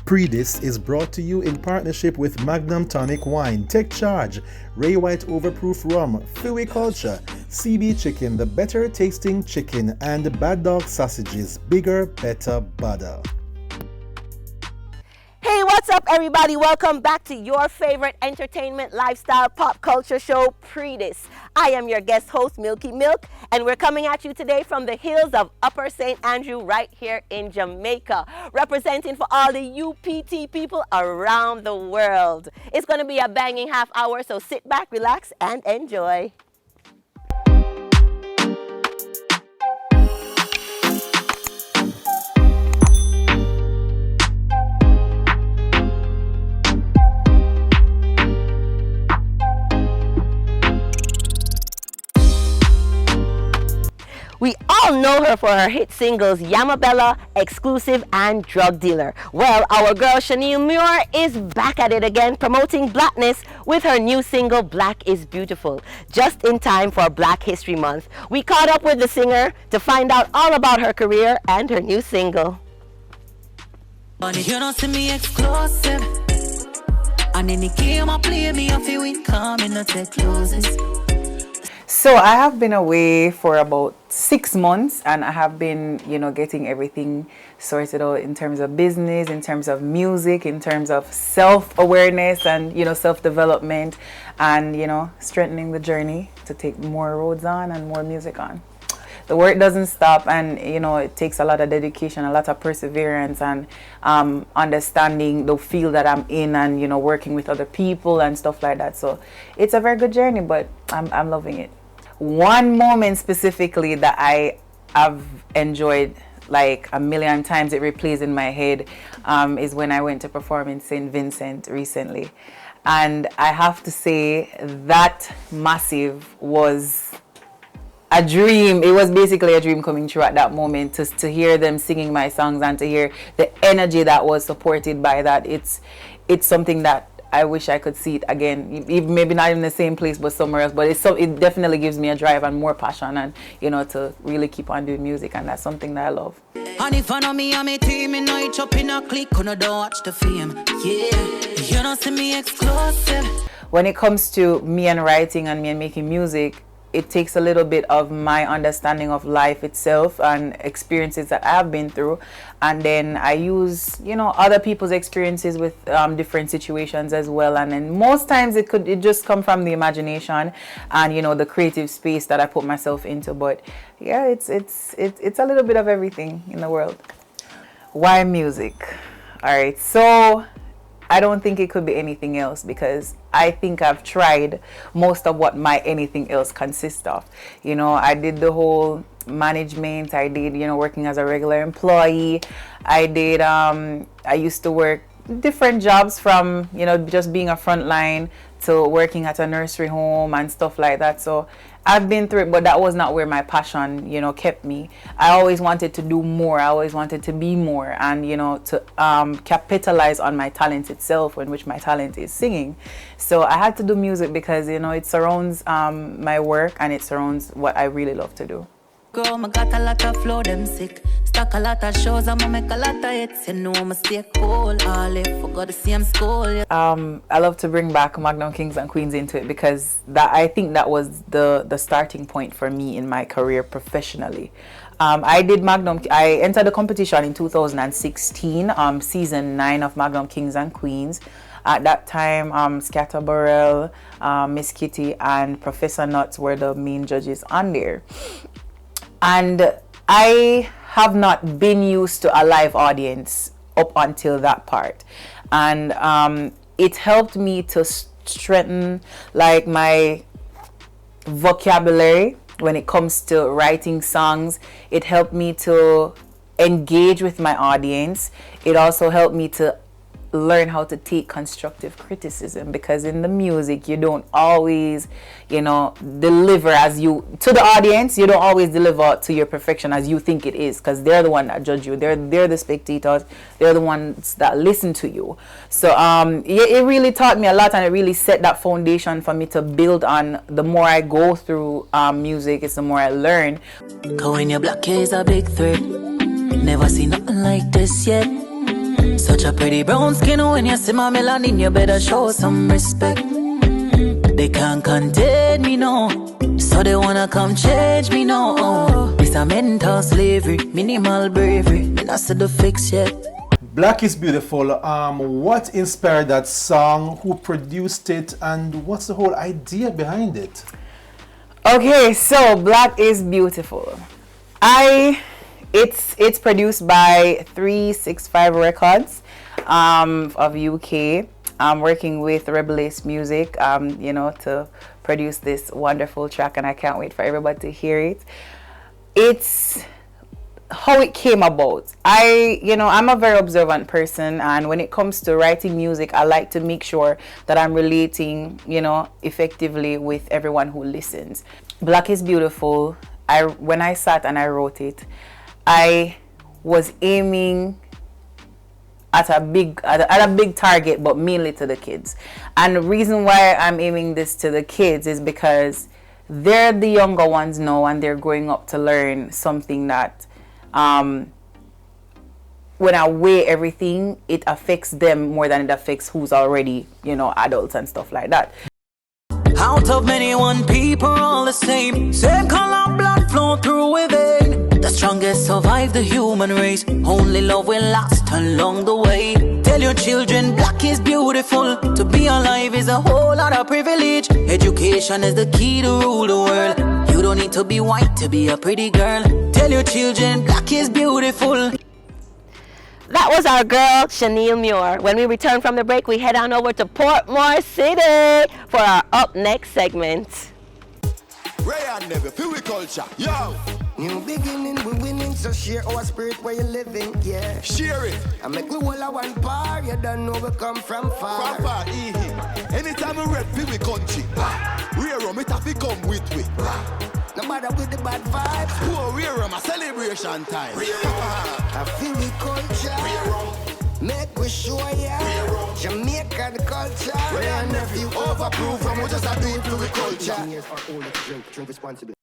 Pree Dis is brought to you in partnership with Magnum Tonic Wine, Take Charge, Ray White Overproof Rum, Fui Culture, CB Chicken, the better tasting chicken, and Bad Dog Sausages, bigger, better, badder. Hey, what's up, everybody? Welcome back to your favorite entertainment, lifestyle, pop culture show, Pree Dis. I am your guest host, Milky Milk, and we're coming at you today from the hills of Upper St. Andrew right here in Jamaica, representing for all the UPT people around the world. It's going to be a banging half hour, so sit back, relax, and enjoy. We all know her for her hit singles Yamabella, Exclusive, and Drug Dealer. Well, our girl Shaneil Muir is back at it again, promoting blackness with her new single Black is Beautiful. Just in time for Black History Month, we caught up with the singer to find out all about her career and her new single. You don't see me exclusive, and in the game I play me off you win, come in the take loses. So I have been away for about 6 months, and I have been, getting everything sorted out in terms of business, in terms of music, in terms of self-awareness and, self-development, and, strengthening the journey to take more roads on and more music on. The work doesn't stop, and, it takes a lot of dedication, a lot of perseverance, and understanding the field that I'm in, and, working with other people and stuff like that. So it's a very good journey, but I'm loving it. One moment specifically that I have enjoyed like a million times, it replays in my head, is when I went to perform in St. Vincent recently. And I have to say that massive was a dream. It was basically a dream coming true at that moment, to hear them singing my songs and to hear the energy that was supported by that. It's something that I wish I could see it again, maybe not in the same place but somewhere else, but it definitely gives me a drive and more passion, and to really keep on doing music, and that's something that I love. And if I know me and my team, you know it's up in a click, don't watch the fame. Yeah, you don't see me exclusive. When it comes to me and writing and me and making music, it takes a little bit of my understanding of life itself and experiences that I've been through, and then I use other people's experiences with different situations as well, and then most times it just come from the imagination and the creative space that I put myself into. But yeah, it's a little bit of everything in the world. Why music? All right, so I don't think it could be anything else, because I think I've tried most of what my anything else consists of. I did the whole management. I did, working as a regular employee. I did, I used to work different jobs from, just being a frontline to working at a nursery home and stuff like that. So I've been through it, but that was not where my passion, kept me. I always wanted to do more. I always wanted to be more, and, to capitalize on my talent itself, in which my talent is singing. So I had to do music because, it surrounds my work, and it surrounds what I really love to do. Girl, I got a lot of flow, them sick. Stack a lot of shows, I'ma make a lot of hits. I'm stay cool, all if I got the same school. Yeah. I love to bring back Magnum Kings and Queens into it, because I think that was the starting point for me in my career professionally. I entered the competition in 2016, season 9 of Magnum Kings and Queens. At that time, Scatter Burrell, Miss Kitty, and Professor Nuts were the main judges on there. And I have not been used to a live audience up until that part. And it helped me to strengthen like my vocabulary when it comes to writing songs. It helped me to engage with my audience. It also helped me to learn how to take constructive criticism, because in the music you don't always deliver as you to the audience. You don't always deliver to your perfection as you think it is, because they're the one that judge you. They're the spectators. They're the ones that listen to you. So it really taught me a lot, and it really set that foundation for me to build on. The more I go through music, it's the more I learn. Going your black is a big threat. Never seen nothing like this yet. So Such a pretty brown skin, when you see my melanin, you better show some respect. They can't contain me, no. So they wanna come change me, no. It's a mental slavery, minimal bravery. Me not see the fix yet. Black is Beautiful. What inspired that song? Who produced it? And what's the whole idea behind it? Okay, so Black is Beautiful. It's produced by 365 Records of UK. I'm working with Rebellious Music, you know, to produce this wonderful track, and I can't wait for everybody to hear it. It's how it came about. I'm a very observant person, and when it comes to writing music, I like to make sure that I'm relating, you know, effectively with everyone who listens. Black is Beautiful. When I sat and I wrote it, I was aiming at a big target, but mainly to the kids. And the reason why I'm aiming this to the kids is because they're the younger ones now, and they're growing up to learn something that when I weigh everything, it affects them more than it affects who's already, you know, adults and stuff like that. Out of many, one people all the same. Same color, blood flow through within. The strongest survive the human race. Only love will last along the way. Tell your children black is beautiful. To be alive is a whole lot of privilege. Education is the key to rule the world. You don't need to be white to be a pretty girl. Tell your children black is beautiful. That was our girl, Shaneil Muir. When we return from the break, we head on over to Portmore City for our Up Next segment. Yo! New beginning, we winning, so share our spirit where you're living, yeah. Share it. I make we all a one par, you don't know we come from far. From far, anytime we rep we country, rear rum it have to come with we. No matter with the bad vibes. Poor rear rum a celebration time. I feel the culture. Make we show ya. Jamaica the culture. Ray and nephew overproof, and we just a do it to the culture. Drink responsibly.